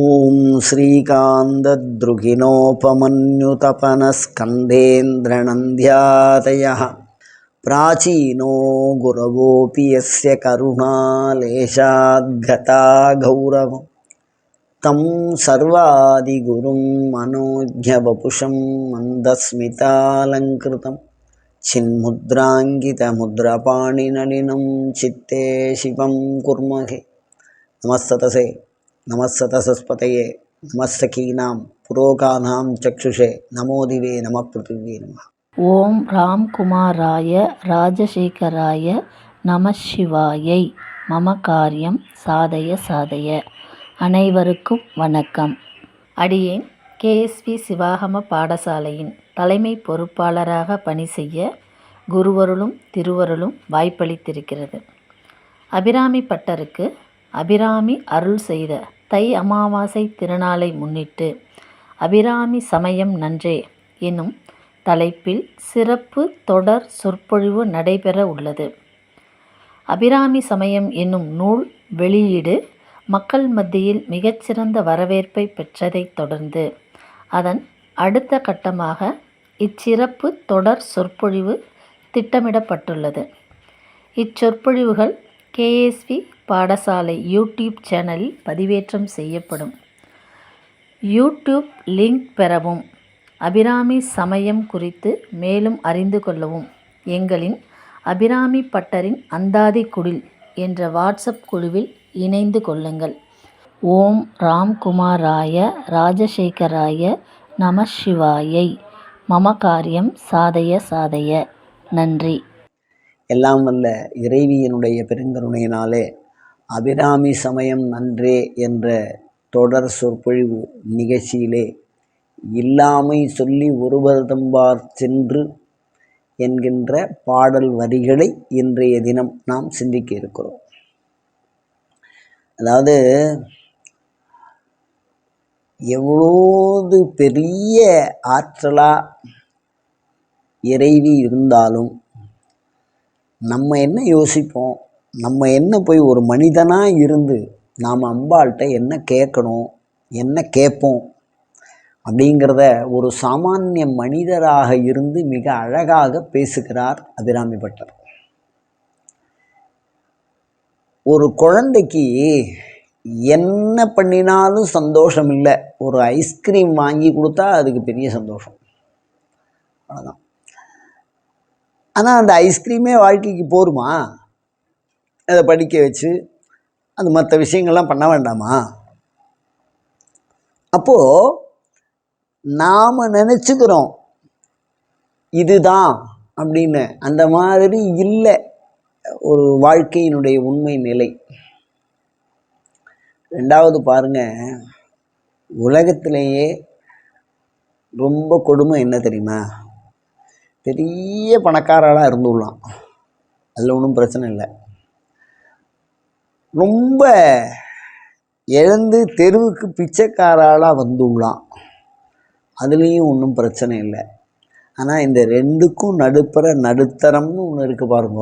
ஓம் ஸ்ரீகாந்தத்ருகிணோபமன்யுதபனஸ்கந்தேந்திரநந்த்யாதயः பிராச்சீனோ குரவோபி யஸ்ய கருணாலேஷாத்கதா கௌரவம் தம் சர்வாதிகுரும் மனோஜ்ஞவபுஷம் மந்தஸ்மிதாலங்கிருதம் சின்முத்ராங்கிதமுத்ரபாணிநளினம் சித்தே சிவம் குர்மஹே. நமஸ்ததசே நமஸ்ததசஸ்பதயே நமஸ்தகீனாம் புரோகானாம் சக்ஷுஷே நமோதிவே நம பிருத்திவே நம. ஓம் ராம்குமாராய ராஜசேகராய நம சிவாயை. மம காரியம் சாதய சாதய. அனைவருக்கும் வணக்கம். அடியேன் கேஎஸ்வி சிவாகம பாடசாலையின் தலைமை பொறுப்பாளராக பணி செய்ய குருவருளும் திருவருளும் வாய்ப்பளித்திருக்கிறது. அபிராமி பட்டருக்கு அபிராமி அருள் செய்த தை அமாவாசை திருநாளை முன்னிட்டு அபிராமி சமயம் நன்றே எனும் தலைப்பில் சிறப்பு தொடர் சொற்பொழிவு நடைபெற உள்ளது. அபிராமி சமயம் என்னும் நூல் வெளியீடு மக்கள் மத்தியில் மிகச்சிறந்த வரவேற்பை பெற்றதைத் தொடர்ந்து அதன் அடுத்த கட்டமாக இச்சிறப்பு தொடர் சொற்பொழிவு திட்டமிடப்பட்டுள்ளது. இச்சொற்பொழிவுகள் கேஎஸ்வி பாடசாலை யூடியூப் சேனலில் பதிவேற்றம் செய்யப்படும். யூடியூப் லிங்க் பெறவும் அபிராமி சமயம் குறித்து மேலும் அறிந்து கொள்ளவும் எங்களின் அபிராமி பட்டரின் அந்தாதி குடில் என்ற வாட்ஸ்அப் குழுவில் இணைந்து கொள்ளுங்கள். ஓம் ராம்குமாராய ராஜசேகராய நம சிவாயை. மம காரியம் சாதய சாதய. நன்றி. எல்லாம் வல்ல இறைவியனுடைய பெருங்கருணையினாலே அபிராமி சமயம் நன்றே என்ற தொடர் சொற்பொழிவு நிகழ்ச்சியிலே இல்லாமை சொல்லி ஒருவர்தம்பார் சென்று என்கின்ற பாடல் வரிகளை இன்றைய தினம் நாம் சிந்திக்க இருக்கிறோம். அதாவது எவ்வளோது பெரிய ஆற்றலாக இறைவி இருந்தாலும் நம்ம என்ன யோசிப்போம், நம்ம என்ன போய் ஒரு மனிதனாக இருந்து நாம் அம்பாள்கிட்ட என்ன கேட்கணும், என்ன கேட்போம் அப்படிங்கிறத ஒரு சாமானிய மனிதராக இருந்து மிக அழகாக பேசுகிறார் அபிராமி பட்டர். ஒரு குழந்தைக்கு என்ன பண்ணினாலும் சந்தோஷம் இல்லை, ஒரு ஐஸ்கிரீம் வாங்கி கொடுத்தா அதுக்கு பெரிய சந்தோஷம், அவ்வளோதான். ஆனால் அந்த ஐஸ்கிரீமே வாழ்க்கைக்கு போருமா? அதை படிக்க வச்சு அது மற்ற விஷயங்கள்லாம் பண்ண வேண்டாமா? அப்போது நாம் நினச்சிக்கிறோம் இதுதான் அப்படின்னு. அந்த மாதிரி இல்லை ஒரு வாழ்க்கையினுடைய உண்மை நிலை. ரெண்டாவது பாருங்க, உலகத்திலேயே ரொம்ப கொடுமை என்ன தெரியுமா? பெரிய பணக்காரராக இருந்துடலாம், அதில் ஒன்றும் பிரச்சனை இல்லை. ரொம்ப இழந்து தெருவுக்கு பிச்சைக்காராளாக வந்துடலாம், அதுலேயும் ஒன்றும் பிரச்சனை இல்லை. ஆனால் இந்த ரெண்டுக்கும் நடுத்தரம்னு ஒன்று இருக்குது பாருங்க,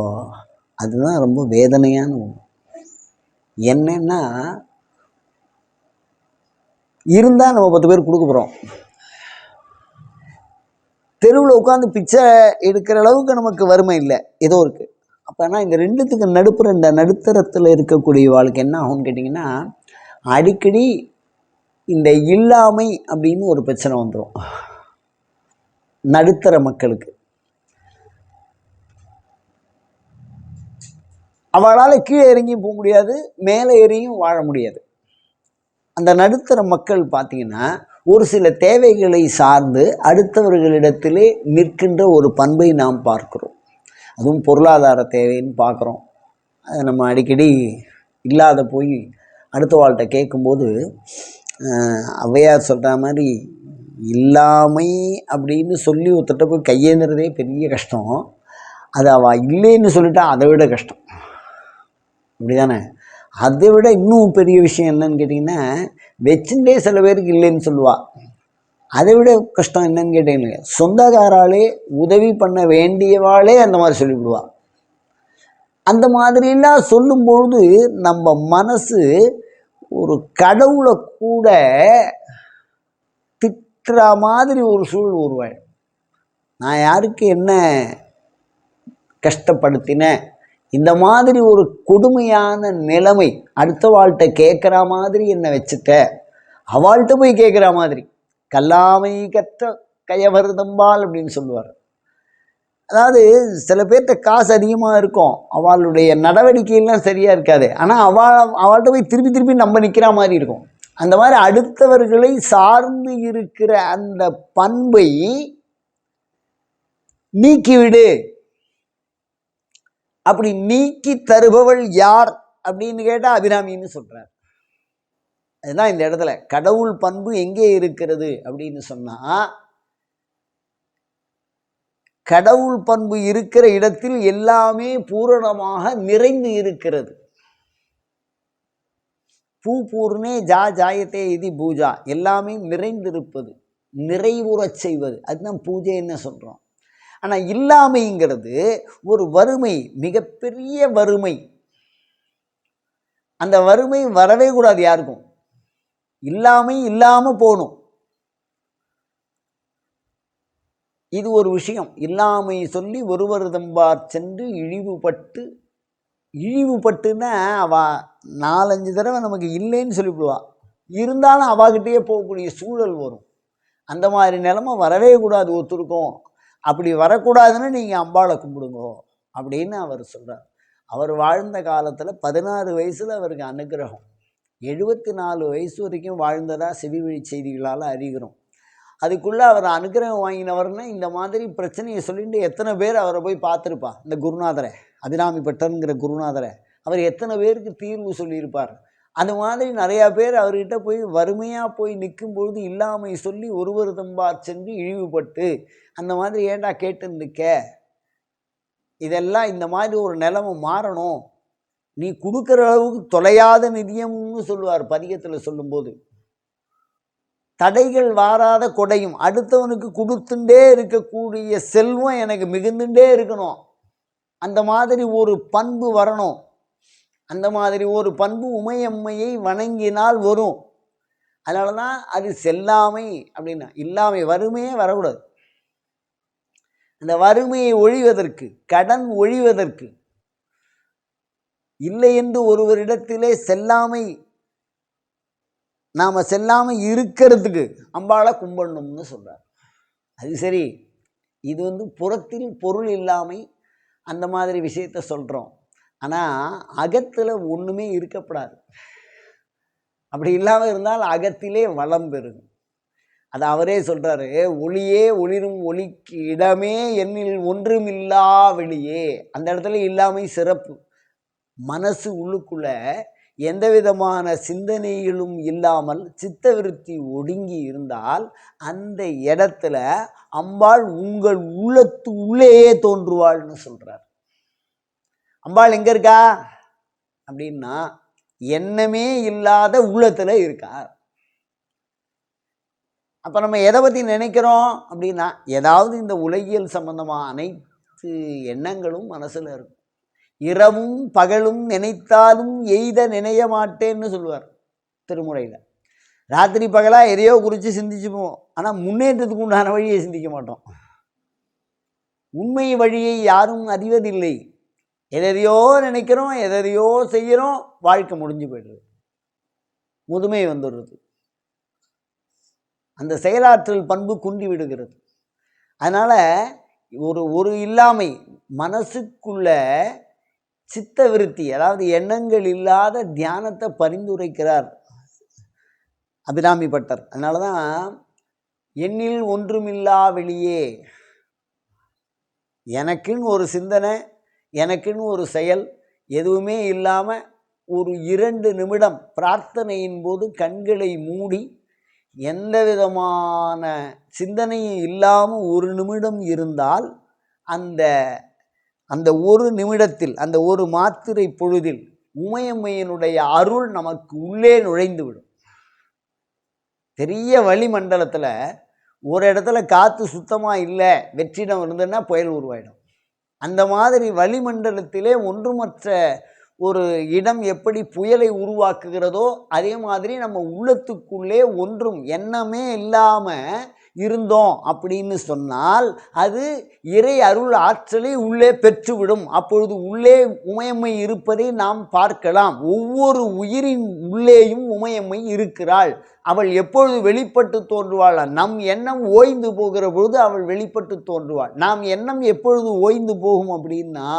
அதுதான் ரொம்ப வேதனையான ஒன்று. என்னன்னா, இருந்தால் நம்ம 10 பேர் கொடுக்க போகிறோம், தெருவில் உட்காந்து பிச்சை எடுக்கிற அளவுக்கு நமக்கு வறுமை இல்லை, ஏதோ இருக்குது. அப்போனா இந்த ரெண்டுத்துக்கு இந்த நடுத்தரத்தில் இருக்கக்கூடிய வாழ்க்கை என்ன ஆகும்னு கேட்டிங்கன்னா, அடிக்கடி இந்த இல்லாமை அப்படின்னு ஒரு பிரச்சனை வந்துடும் நடுத்தர மக்களுக்கு. அவளால் கீழே இறங்கியும் போக முடியாது, மேலே ஏறியும் வாழ முடியாது. அந்த நடுத்தர மக்கள் பார்த்திங்கன்னா ஒரு சில தேவைகளை சார்ந்து அடுத்தவர்களிடத்திலே நிற்கின்ற ஒரு பண்பை நாம் பார்க்கிறோம். அதுவும் பொருளாதார தேவைன்னு பார்க்குறோம். அதை நம்ம அடிக்கடி இல்லாத போய் அடுத்த வாழ்கிட்ட கேட்கும்போது ஔவையார் சொல்கிற மாதிரி இல்லாமை அப்படின்னு சொல்லி ஒருத்தட்ட போய் கையேந்துறதே பெரிய கஷ்டம், அது அவள் இல்லைன்னு சொல்லிட்டா அதை விட கஷ்டம், அப்படி தானே? அதை விட இன்னும் பெரிய விஷயம் என்னன்னு கேட்டிங்கன்னா, வச்சுட்டே சில பேருக்கு இல்லைன்னு சொல்லுவாள். அதை விட கஷ்டம் என்னன்னு கேட்டீங்க, சொந்தக்காராலே உதவி பண்ண வேண்டியவாளே அந்த மாதிரி சொல்லிவிடுவாள். அந்த மாதிரிலாம் சொல்லும்பொழுது நம்ம மனசு ஒரு கடவுளை கூட திட்டுற மாதிரி ஒரு சூழல் உருவாயிடும். நான் யாருக்கு என்ன கஷ்டப்படுத்தினேன், இந்த மாதிரி ஒரு கொடுமையான நிலைமை, அடுத்த வாழ்கிட்ட கேட்குற மாதிரி என்னை வச்சுட்ட, அவள்கிட்ட போய் கேட்குற மாதிரி, கல்லாமை கற்ற கயவருதம்பால் அப்படின்னு சொல்லுவார். அதாவது சில பேர்கிட்ட காசு அதிகமாக இருக்கும், அவளுடைய நடவடிக்கையெல்லாம் சரியாக இருக்காது, ஆனால் அவள்கிட்ட போய் திருப்பி திருப்பி நம்ம நிற்கிற மாதிரி இருக்கும். அந்த மாதிரி அடுத்தவர்களை சார்ந்து இருக்கிற அந்த பண்பை நீக்கிவிடு. அப்படி நீக்கி தருபவள் யார் அப்படின்னு கேட்டால் அபிராமின்னு சொல்றார். அதுதான் இந்த இடத்துல கடவுள் பண்பு எங்கே இருக்கிறது அப்படின்னு சொன்னா, கடவுள் பண்பு இருக்கிற இடத்தில் எல்லாமே பூரணமாக நிறைந்து இருக்கிறது. பூ பூர்ணே ஜாயத்தே இது பூஜா, எல்லாமே நிறைந்திருப்பது, நிறைவுறச் செய்வது, அதுதான் பூஜை என்ன சொல்றோம். ஆனால் இல்லாமைங்கிறது ஒரு வறுமை, மிகப்பெரிய வறுமை. அந்த வறுமை வரவே கூடாது யாருக்கும். இல்லாமை இல்லாமல் போகணும். இது ஒரு விஷயம். இல்லாமை சொல்லி ஒருவர் தம்பார் சென்று இழிவுபட்டுன்னா அவ 4-5 தடவை நமக்கு இல்லைன்னு சொல்லிவிடுவா, இருந்தாலும் அவகிட்டயே போகக்கூடிய சூழல் வரும். அந்த மாதிரி நிலைமை வரவே கூடாது ஒருத்தருக்கும். அப்படி வரக்கூடாதுன்னு நீங்கள் அம்பாளை கும்பிடுங்கோ அப்படின்னு அவர் சொல்கிறார். அவர் வாழ்ந்த காலத்தில் 16 வயசில் அவருக்கு அனுகிரகம், 74 வயசு வரைக்கும் வாழ்ந்ததாக செவிவழி செய்திகளால் அறிகிறோம். அதுக்குள்ளே அவர் அனுகிரகம் வாங்கினவர்னா இந்த மாதிரி பிரச்சனையை சொல்லிட்டு எத்தனை பேர் அவரை போய் பார்த்துருப்பா. இந்த குருநாதரை, அபிராமி பட்டர்ங்கிற குருநாதரை அவர் எத்தனை பேருக்கு தீர்வு சொல்லியிருப்பார். அது மாதிரி நிறையா பேர் அவர்கிட்ட போய் வறுமையாக போய் நிற்கும் பொழுது இல்லாமை சொல்லி ஒருவர் தம்பார் சென்று இழிவுபட்டு அந்த மாதிரி ஏண்டா கேட்டு நிற்க, இதெல்லாம் இந்த மாதிரி ஒரு நிலைமை மாறணும், நீ கொடுக்குற அளவுக்கு தொலையாத நிதியம்னு சொல்லுவார் பதிகத்தில் சொல்லும்போது. தடைகள் வாராத கொடையும், அடுத்தவனுக்கு கொடுத்துட்டே இருக்கக்கூடிய செல்வம் எனக்கு மிகுந்துட்டே இருக்கணும், அந்த மாதிரி ஒரு பண்பு வரணும். அந்த மாதிரி ஒரு பண்பு உமையம்மையை வணங்கினால் வரும். அதனால தான் அது செல்லாமை அப்படின்னா, இல்லாமை, வறுமையே வரக்கூடாது. அந்த வறுமையை ஒழிவதற்கு, கடன் ஒழிவதற்கு, இல்லை என்று ஒருவரிடத்திலே செல்லாமை, நாம் செல்லாமல் இருக்கிறதுக்கு அம்பாளை கும்பிடணும்னு சொல்கிறார். அது சரி, இது புறத்தில் பொருள் இல்லாமை அந்த மாதிரி விஷயத்த சொல்கிறோம். ஆனால் அகத்தில் ஒன்றுமே இருக்கப்படாது. அப்படி இல்லாமல் இருந்தால் அகத்திலே வளம் பெருகும். அது அவரே சொல்கிறாரு, ஒளியே ஒளிரும் ஒளிக்கு இடமே என்னில் ஒன்றுமில்லா வெளியே. அந்த இடத்துல இல்லாமை சிறப்பு. மனசு உள்ளுக்குள்ள எந்த விதமான சிந்தனைகளும் இல்லாமல் சித்த விருத்தி ஒடுங்கி இருந்தால் அந்த இடத்துல அம்பாள் உங்கள் உள்ளத்து உள்ளேயே தோன்றுவாள்னு சொல்றார். அம்பாள் எங்க இருக்கா அப்படின்னா, எண்ணமே இல்லாத உள்ளத்துல இருக்கார். அப்ப நம்ம எதை பத்தி நினைக்கிறோம் அப்படின்னா, ஏதாவது இந்த உலகியல் சம்பந்தமான அனைத்து எண்ணங்களும் மனசுல இருக்கும். இரவும் பகலும் நினைத்தாலும் எய்த நினைய மாட்டேன்னு சொல்லுவார் திருமுறையில். ராத்திரி பகலாக எதையோ குறித்து சிந்திச்சுப்போம், ஆனால் முன்னேற்றத்துக்கு உண்டான வழியை சிந்திக்க மாட்டோம். உண்மை வழியை யாரும் அறிவதில்லை. எதையோ நினைக்கிறோம், எதையோ செய்கிறோம், வாழ்க்கை முடிஞ்சு போய்டுது, முதுமை வந்துடுறது, அந்த செயலாற்றல் பண்பு குண்டி விடுகிறது. அதனால் ஒரு இல்லாமை, மனசுக்குள்ள சித்த விருத்தி, அதாவது எண்ணங்கள் இல்லாத தியானத்தை பரிந்துரைக்கிறார் அபிராமி பட்டர். அதனால தான் எண்ணில் ஒன்றுமில்லா வெளியே, எனக்குன்னு ஒரு சிந்தனை, எனக்குன்னு ஒரு செயல் எதுவுமே இல்லாமல் ஒரு 2 நிமிடம் பிரார்த்தனையின் போது கண்களை மூடி எந்த விதமான சிந்தனையும் இல்லாமல் 1 நிமிடம் இருந்தால் அந்த 1 நிமிடத்தில், அந்த 1 மாத்திரை பொழுதில் உமையம்மையினுடைய அருள் நமக்கு உள்ளே நுழைந்து விடும். பெரிய வளிமண்டலத்தில் ஒரு இடத்துல காற்று சுத்தமாக இல்லை, வெற்றிடம் இருந்ததுன்னா புயல் உருவாயிடும். அந்த மாதிரி வளிமண்டலத்திலே ஒன்றுமற்ற ஒரு இடம் எப்படி புயலை உருவாக்குகிறதோ அதே மாதிரி நம்ம உள்ளத்துக்குள்ளே ஒன்றும் எண்ணமே இல்லாமல் இருந்தோம் அப்படின்னு சொன்னால் அது இறை அருள் ஆற்றலை உள்ளே பெற்றுவிடும். அப்பொழுது உள்ளே உமையம்மை இருப்பதை நாம் பார்க்கலாம். ஒவ்வொரு உயிரின் உள்ளேயும் உமையம்மை இருக்கிறாள். அவள் எப்பொழுது வெளிப்பட்டு தோன்றுவாள்? நம் எண்ணம் ஓய்ந்து போகிற பொழுது அவள் வெளிப்பட்டு தோன்றுவாள். நாம் எண்ணம் எப்பொழுது ஓய்ந்து போகும் அப்படின்னா,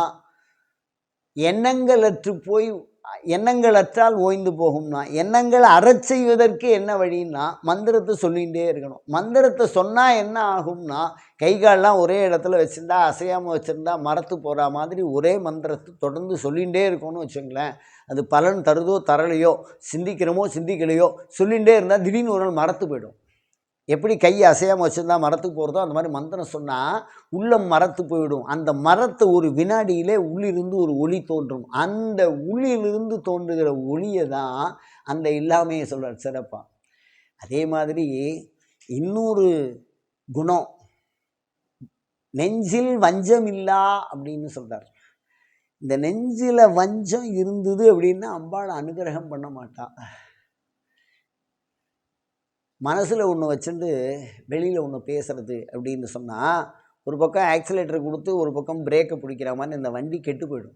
எண்ணங்கள் அற்றால் ஓய்ந்து போகும்னா, எண்ணங்கள் அறச் செய்வதற்கு என்ன வழின்னா மந்திரத்தை சொல்லிகிட்டே இருக்கணும். மந்திரத்தை சொன்னால் என்ன ஆகும்னா, கை காலெலாம் ஒரே இடத்துல வச்சுருந்தா, அசையாமல் வச்சுருந்தா மரத்து போகிற மாதிரி ஒரே மந்திரத்தை தொடர்ந்து சொல்லிகிட்டே இருக்கணும்னு வச்சுங்களேன். அது பலன் தருதோ தரலையோ, சிந்திக்கிறோமோ சிந்திக்கலையோ, சொல்லிகிட்டே இருந்தால் திடீர்னு ஒரு நாள் மரத்து போயிடும். எப்படி கையை அசையாமல் வச்சுருந்தா மரத்துக்கு போகிறதோ அந்த மாதிரி மந்திரம் சொன்னால் உள்ளம் மரத்து போயிடும். அந்த மரத்தை ஒரு வினாடியிலே உள்ளிருந்து ஒரு ஒளி தோன்றும். அந்த உள்ளிலிருந்து தோன்றுகிற ஒளியை தான் அந்த இல்லாமையை சொல்கிறார் சிறப்பாக. அதே மாதிரி இன்னொரு குணம், நெஞ்சில் வஞ்சம் இல்லா அப்படின்னு சொல்கிறார். இந்த நெஞ்சில் வஞ்சம் இருந்தது அப்படின்னா அம்பாள் அனுகிரகம் பண்ண மாட்டா. மனசில் ஒன்று வச்சுட்டு வெளியில் ஒன்று பேசுகிறது அப்படின்னு சொன்னால், ஒரு பக்கம் ஆக்சிலேட்டரை கொடுத்து ஒரு பக்கம் பிரேக்கை பிடிக்கிற மாதிரி இந்த வண்டி கெட்டு போயிடும்.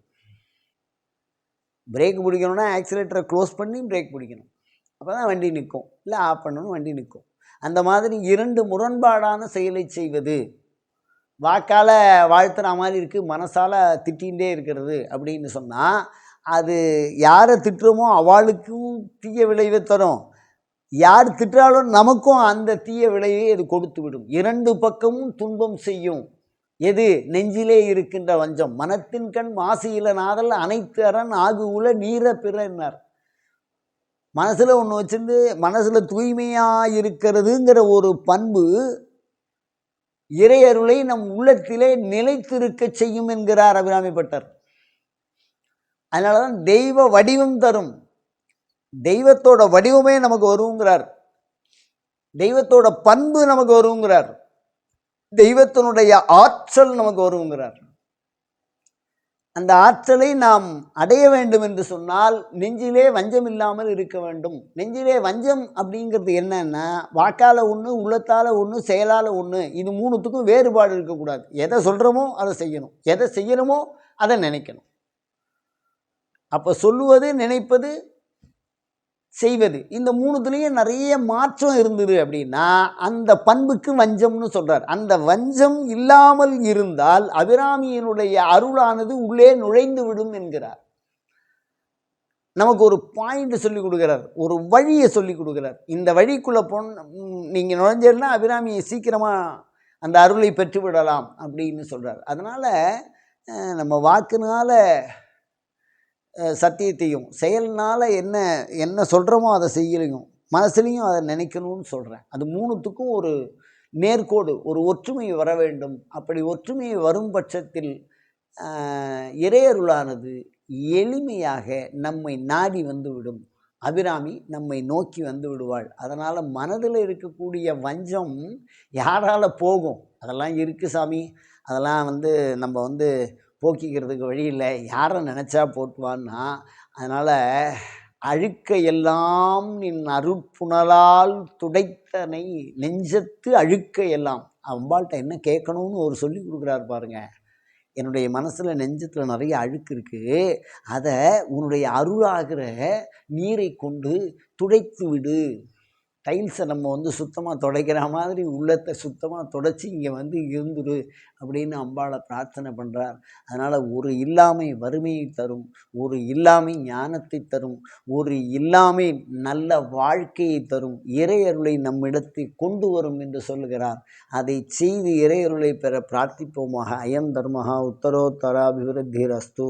பிரேக் பிடிக்கணும்னா ஆக்சிலேட்டரை க்ளோஸ் பண்ணி பிரேக் பிடிக்கணும். அப்போ தான் வண்டி நிற்கும். இல்லை ஆஃப் பண்ணணும், வண்டி நிற்கும். அந்த மாதிரி இரண்டு முரண்பாடான செயலை செய்வது, வாக்கால் வாழ்த்துற மாதிரி இருக்குது, மனசால் திட்டிகிட்டே இருக்கிறது அப்படின்னு சொன்னால், அது யாரை திட்டுறோமோ அவளுக்கும் தீய விளைவை தரும். யார் திட்டாலும் நமக்கும் அந்த தீய விளைவை அது கொடுத்து விடும். இரண்டு பக்கமும் துன்பம் செய்யும். எது? நெஞ்சிலே இருக்கின்ற வஞ்சம். மனத்தின் கண் மாசு இலனாதல் அனைத்து அரண் ஆகு உல நீர பிறன்னார். மனசில் ஒன்று வச்சுருந்து மனசில் தூய்மையாக இருக்கிறதுங்கிற ஒரு பண்பு இறையருளை நம் உள்ளத்திலே நிலைத்திருக்க செய்யும் என்கிறார் அபிராமி பட்டர். அதனால தான் தெய்வ வடிவம் தரும். தெய்வத்தோட வடிவமே நமக்கு வருங்கிறார். தெய்வத்தோட பண்பு நமக்கு வருங்கிறார். தெய்வத்தினுடைய ஆற்றல் நமக்கு வருங்கிறார். அந்த ஆற்றலை நாம் அடைய வேண்டும் என்று சொன்னால் நெஞ்சிலே வஞ்சம் இல்லாமல் இருக்க வேண்டும். நெஞ்சிலே வஞ்சம் அப்படிங்கிறது என்னன்னா, வாக்கால் ஒன்று, உள்ளத்தால் ஒன்று, செயலால் ஒன்று. இது மூணுத்துக்கும் வேறுபாடு இருக்கக்கூடாது. எதை சொல்கிறோமோ அதை செய்யணும், எதை செய்யணுமோ அதை நினைக்கணும். அப்போ சொல்லுவது, நினைப்பது, செய்வது, இந்த மூணுத்துலேயும் நிறைய மாற்றம் இருந்தது அப்படின்னா அந்த பண்புக்கு வஞ்சம்னு சொல்கிறார். அந்த வஞ்சம் இல்லாமல் இருந்தால் அபிராமியினுடைய அருளானது உள்ளே நுழைந்து விடும் என்கிறார். நமக்கு ஒரு பாயிண்ட் சொல்லி கொடுக்குறார், ஒரு வழியை சொல்லி கொடுக்குறார். இந்த வழிக்குள்ளே நீங்கள் நுழைஞ்சேன்னா அபிராமியை சீக்கிரமாக அந்த அருளை பெற்றுவிடலாம் அப்படின்னு சொல்கிறார். அதனால் நம்ம வாக்குனால சத்தியத்தையும், செயல்னால் என்ன சொல்கிறோமோ அதை செய்யலையும், மனசுலையும் அதை நினைக்கணும்னு சொல்கிறேன். அது மூணுத்துக்கும் ஒரு நேர்கோடு, ஒரு ஒற்றுமை வர வேண்டும். அப்படி ஒற்றுமை வரும் பட்சத்தில் இறையருளானது எளிமையாக நம்மை நாடி வந்துவிடும். அபிராமி நம்மை நோக்கி வந்து விடுவாள். அதனால் மனதில் இருக்கக்கூடிய வஞ்சம் யாரால் போகும்? அதெல்லாம் இருக்குது சாமி, அதெல்லாம் நம்ம போக்கிக்கிறதுக்கு வழி இல்லை, யாரை நினச்சா போட்டுவான்னா. அதனால் அழுக்கையெல்லாம் நின் அருட்புணலால் துடைத்தனை நெஞ்சத்து அழுக்கையெல்லாம். அம்பாள்கிட்ட என்ன கேட்கணும்னு ஒரு சொல்லி கொடுக்குறாரு பாருங்க. என்னுடைய மனசில் நெஞ்சத்தில் நிறைய அழுக்கு இருக்குது, அதை உன்னுடைய அருளாகிற நீரை கொண்டு துடைத்து விடு. டைல்ஸை நம்ம சுத்தமாக துடைக்கிற மாதிரி உள்ளத்தை சுத்தமாக துடைச்சி இங்கே இருந்துடு அப்படின்னு அம்பாளை பிரார்த்தனை பண்ணுறார். அதனால் ஒரு இல்லாமை வறுமையை தரும், ஒரு இல்லாமை ஞானத்தை தரும், ஒரு இல்லாமை நல்ல வாழ்க்கையை தரும், இறையருளை நம்மிடத்தில் கொண்டு வரும் என்று சொல்லுகிறார். அதை செய்து இறையருளை பெற பிரார்த்திப்போமாக. அயம் தர்மஹா உத்தரோத்தராபிவிருத்திரஸ்து.